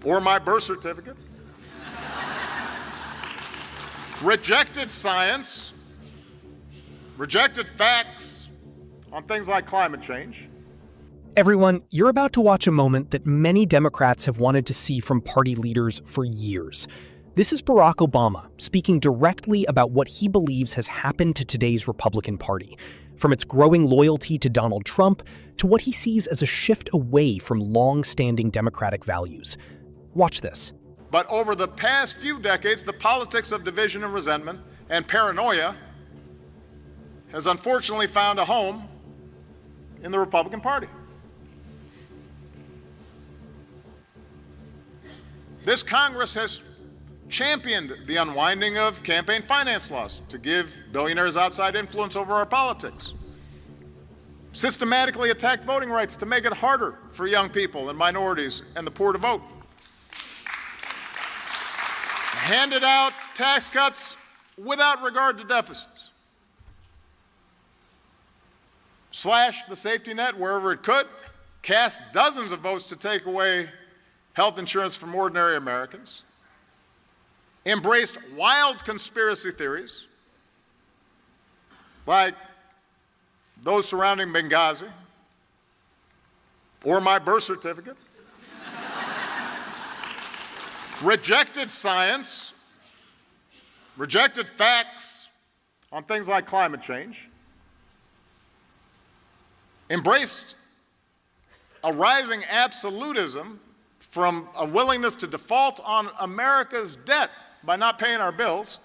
or my birth certificate, rejected science, rejected facts on things like climate change. Everyone, you're about to watch a moment that many Democrats have wanted to see from party leaders for years. This is Barack Obama speaking directly about what he believes has happened to today's Republican Party, from its growing loyalty to Donald Trump to what he sees as a shift away from long-standing Democratic values. Watch this. But over the past few decades, the politics of division and resentment and paranoia has unfortunately found a home in the Republican Party. This Congress has championed the unwinding of campaign finance laws to give billionaires outside influence over our politics, systematically attacked voting rights to make it harder for young people and minorities and the poor to vote, handed out tax cuts without regard to deficits, slashed the safety net wherever it could, cast dozens of votes to take away health insurance from ordinary Americans, embraced wild conspiracy theories like those surrounding Benghazi or my birth certificate, rejected science, rejected facts on things like climate change, embraced a rising absolutism from a willingness to default on America's debt by not paying our bills,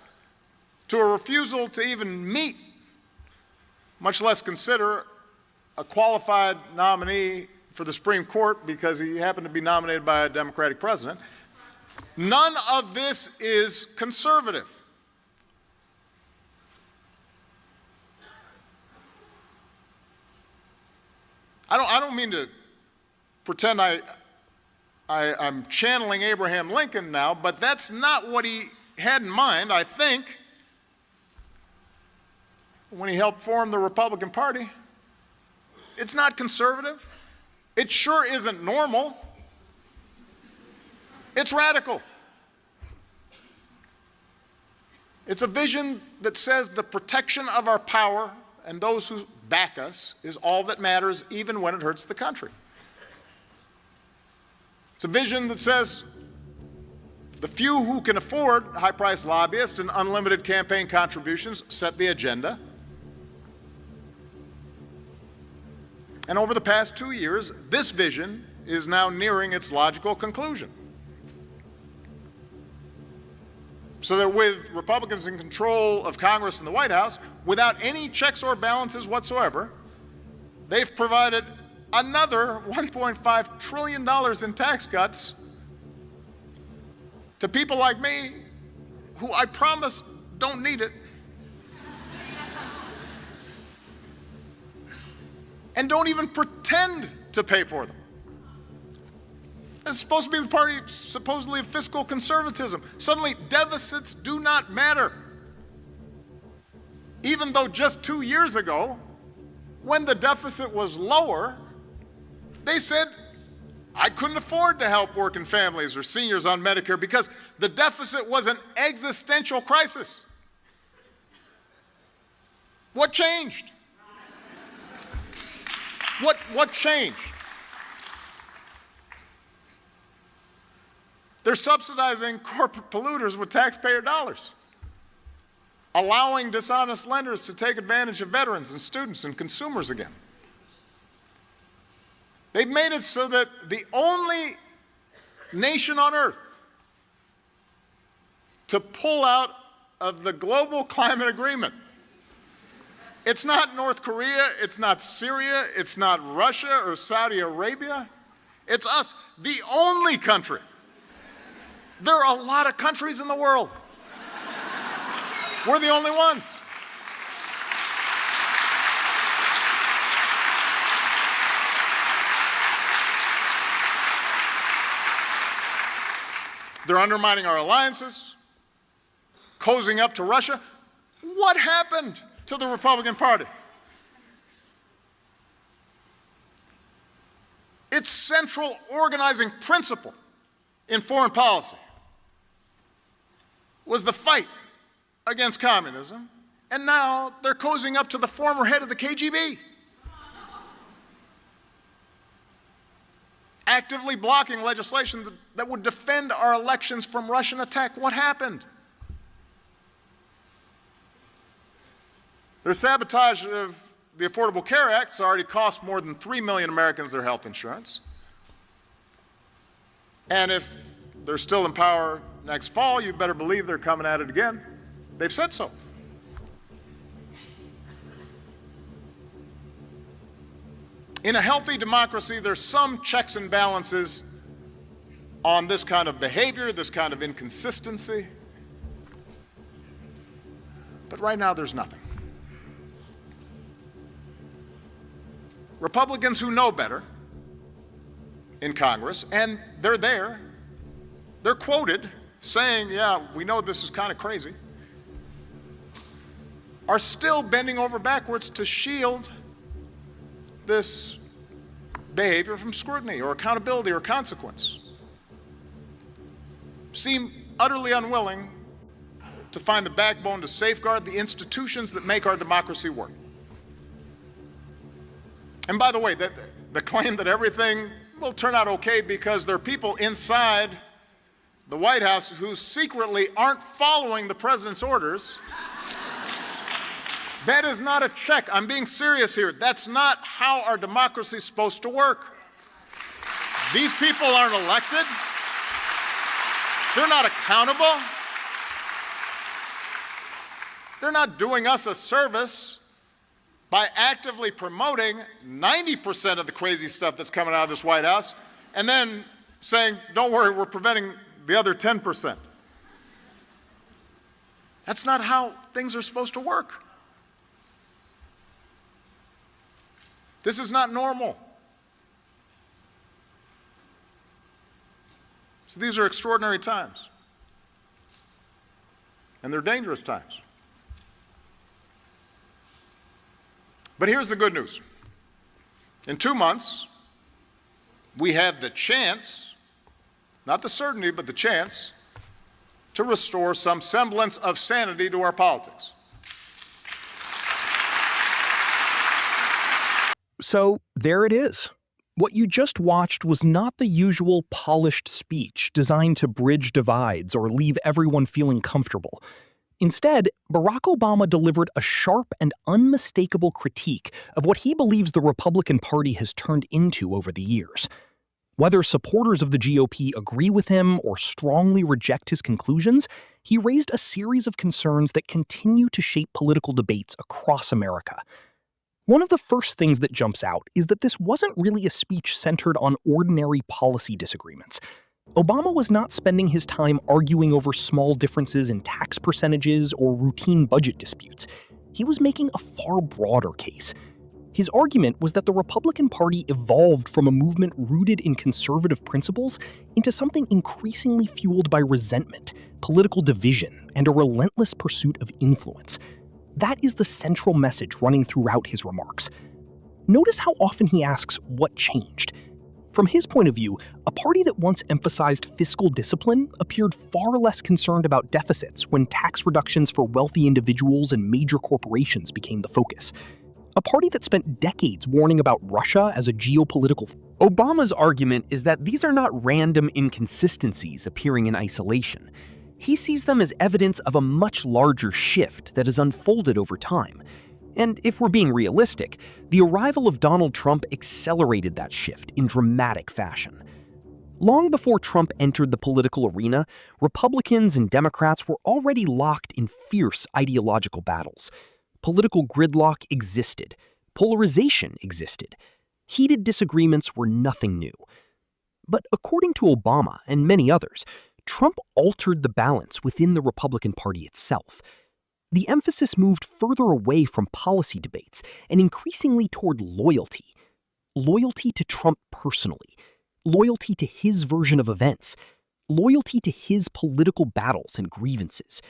to a refusal to even meet, much less consider, a qualified nominee for the Supreme Court because he happened to be nominated by a Democratic president. None of this is conservative. I don't mean to pretend I'm channeling Abraham Lincoln now, but that's not what he had in mind, I think, when he helped form the Republican Party. It's not conservative. It sure isn't normal. It's radical. It's a vision that says the protection of our power and those who back us is all that matters, even when it hurts the country. It's a vision that says the few who can afford high-priced lobbyists and unlimited campaign contributions set the agenda. And over the past 2 years, this vision is now nearing its logical conclusion. So that with Republicans in control of Congress and the White House, without any checks or balances whatsoever, they've provided another $1.5 trillion in tax cuts to people like me who I promise don't need it and don't even pretend to pay for them. It's supposed to be the party supposedly of fiscal conservatism. Suddenly, deficits do not matter. Even though just 2 years ago, when the deficit was lower, they said, I couldn't afford to help working families or seniors on Medicare because the deficit was an existential crisis. What changed? What changed? They're subsidizing corporate polluters with taxpayer dollars, allowing dishonest lenders to take advantage of veterans and students and consumers again. They've made it so that the only nation on earth to pull out of the global climate agreement, it's not North Korea, it's not Syria, it's not Russia or Saudi Arabia, it's us, the only country. There are a lot of countries in the world. We're the only ones. They're undermining our alliances, cozying up to Russia. What happened to the Republican Party? Its central organizing principle in foreign policy was the fight against communism, and now they're cozying up to the former head of the KGB, actively blocking legislation that would defend our elections from Russian attack. What happened? Their sabotage of the Affordable Care Act has already cost more than 3 million Americans their health insurance. And if they're still in power next fall, you better believe they're coming at it again. They've said so. In a healthy democracy, there's some checks and balances on this kind of behavior, this kind of inconsistency. But right now, there's nothing. Republicans who know better in Congress, and they're there, they're quoted saying, yeah, we know this is kind of crazy, are still bending over backwards to shield this behavior from scrutiny or accountability or consequence. Seem utterly unwilling to find the backbone to safeguard the institutions that make our democracy work. And by the way, the claim that everything will turn out okay because there are people inside the White House who secretly aren't following the president's orders, that is not a check. I'm being serious here. That's not how our democracy is supposed to work. These people aren't elected. They're not accountable. They're not doing us a service by actively promoting 90% of the crazy stuff that's coming out of this White House and then saying, don't worry, we're preventing the other 10%. That's not how things are supposed to work. This is not normal. So these are extraordinary times. And they're dangerous times. But here's the good news. In 2 months, we have the chance, not the certainty, but the chance, to restore some semblance of sanity to our politics. So there it is. What you just watched was not the usual polished speech designed to bridge divides or leave everyone feeling comfortable. Instead, Barack Obama delivered a sharp and unmistakable critique of what he believes the Republican Party has turned into over the years. Whether supporters of the GOP agree with him or strongly reject his conclusions, he raised a series of concerns that continue to shape political debates across America. One of the first things that jumps out is that this wasn't really a speech centered on ordinary policy disagreements. Obama was not spending his time arguing over small differences in tax percentages or routine budget disputes. He was making a far broader case. His argument was that the Republican Party evolved from a movement rooted in conservative principles into something increasingly fueled by resentment, political division, and a relentless pursuit of influence. That is the central message running throughout his remarks. Notice how often he asks what changed. From his point of view, a party that once emphasized fiscal discipline appeared far less concerned about deficits when tax reductions for wealthy individuals and major corporations became the focus. A party that spent decades warning about Russia as a geopolitical Obama's argument is that these are not random inconsistencies appearing in isolation. He sees them as evidence of a much larger shift that has unfolded over time. And if we're being realistic, the arrival of Donald Trump accelerated that shift in dramatic fashion. Long before Trump entered the political arena, Republicans and Democrats were already locked in fierce ideological battles. Political gridlock existed. Polarization existed. Heated disagreements were nothing new. But according to Obama and many others, Trump altered the balance within the Republican Party itself. The emphasis moved further away from policy debates and increasingly toward loyalty. Loyalty to Trump personally. Loyalty to his version of events. Loyalty to his political battles and grievances.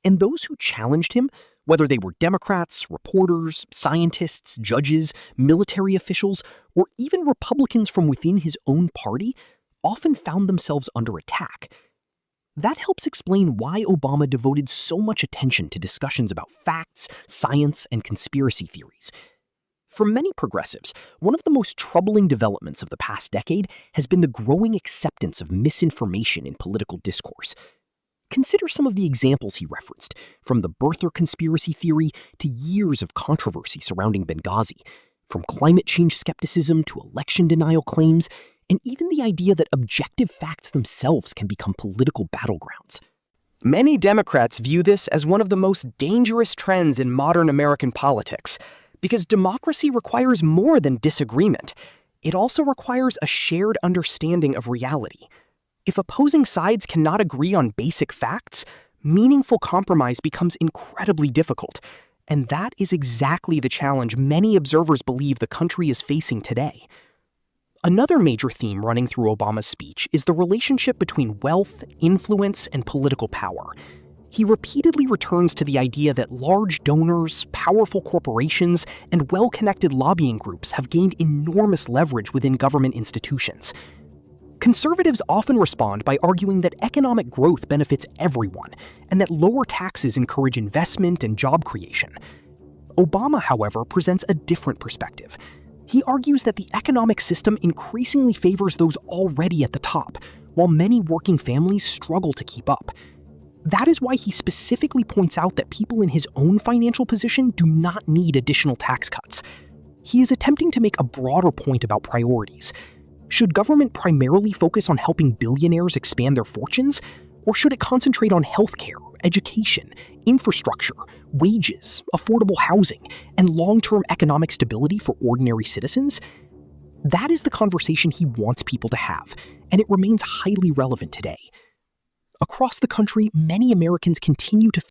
And those who challenged him, whether they were Democrats, reporters, scientists, judges, military officials, or even Republicans from within his own party, often found themselves under attack. That helps explain why Obama devoted so much attention to discussions about facts, science, and conspiracy theories. For many progressives, one of the most troubling developments of the past decade has been the growing acceptance of misinformation in political discourse. Consider some of the examples he referenced, from the birther conspiracy theory to years of controversy surrounding Benghazi, from climate change skepticism to election denial claims, and even the idea that objective facts themselves can become political battlegrounds. Many Democrats view this as one of the most dangerous trends in modern American politics, because democracy requires more than disagreement. It also requires a shared understanding of reality. If opposing sides cannot agree on basic facts, meaningful compromise becomes incredibly difficult. And that is exactly the challenge many observers believe the country is facing today. Another major theme running through Obama's speech is the relationship between wealth, influence, and political power. He repeatedly returns to the idea that large donors, powerful corporations, and well-connected lobbying groups have gained enormous leverage within government institutions. Conservatives often respond by arguing that economic growth benefits everyone, and that lower taxes encourage investment and job creation. Obama, however, presents a different perspective. He argues that the economic system increasingly favors those already at the top, while many working families struggle to keep up. That is why he specifically points out that people in his own financial position do not need additional tax cuts. He is attempting to make a broader point about priorities. Should government primarily focus on helping billionaires expand their fortunes, or should it concentrate on healthcare, education, infrastructure, wages, affordable housing, and long-term economic stability for ordinary citizens? That is the conversation he wants people to have, and it remains highly relevant today. Across the country, many Americans continue to...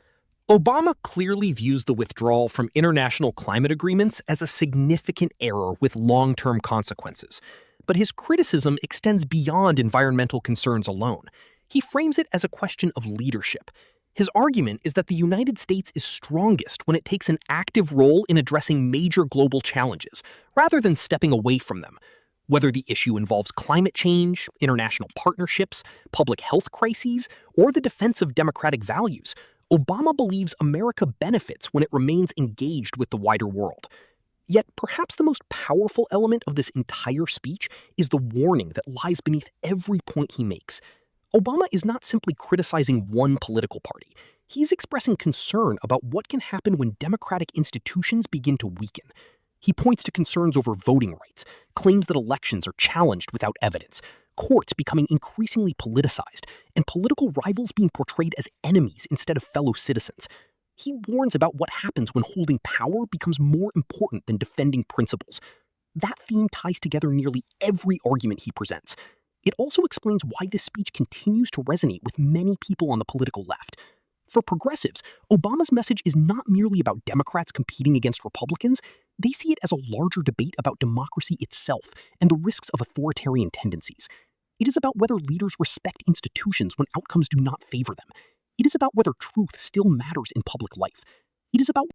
Obama clearly views the withdrawal from international climate agreements as a significant error with long-term consequences. But his criticism extends beyond environmental concerns alone. He frames it as a question of leadership. His argument is that the United States is strongest when it takes an active role in addressing major global challenges, rather than stepping away from them. Whether the issue involves climate change, international partnerships, public health crises, or the defense of democratic values, Obama believes America benefits when it remains engaged with the wider world. Yet perhaps the most powerful element of this entire speech is the warning that lies beneath every point he makes. Obama is not simply criticizing one political party. He's expressing concern about what can happen when democratic institutions begin to weaken. He points to concerns over voting rights, claims that elections are challenged without evidence, courts becoming increasingly politicized, and political rivals being portrayed as enemies instead of fellow citizens. He warns about what happens when holding power becomes more important than defending principles. That theme ties together nearly every argument he presents. It also explains why this speech continues to resonate with many people on the political left. For progressives, Obama's message is not merely about Democrats competing against Republicans. They see it as a larger debate about democracy itself and the risks of authoritarian tendencies. It is about whether leaders respect institutions when outcomes do not favor them. It is about whether truth still matters in public life. It is about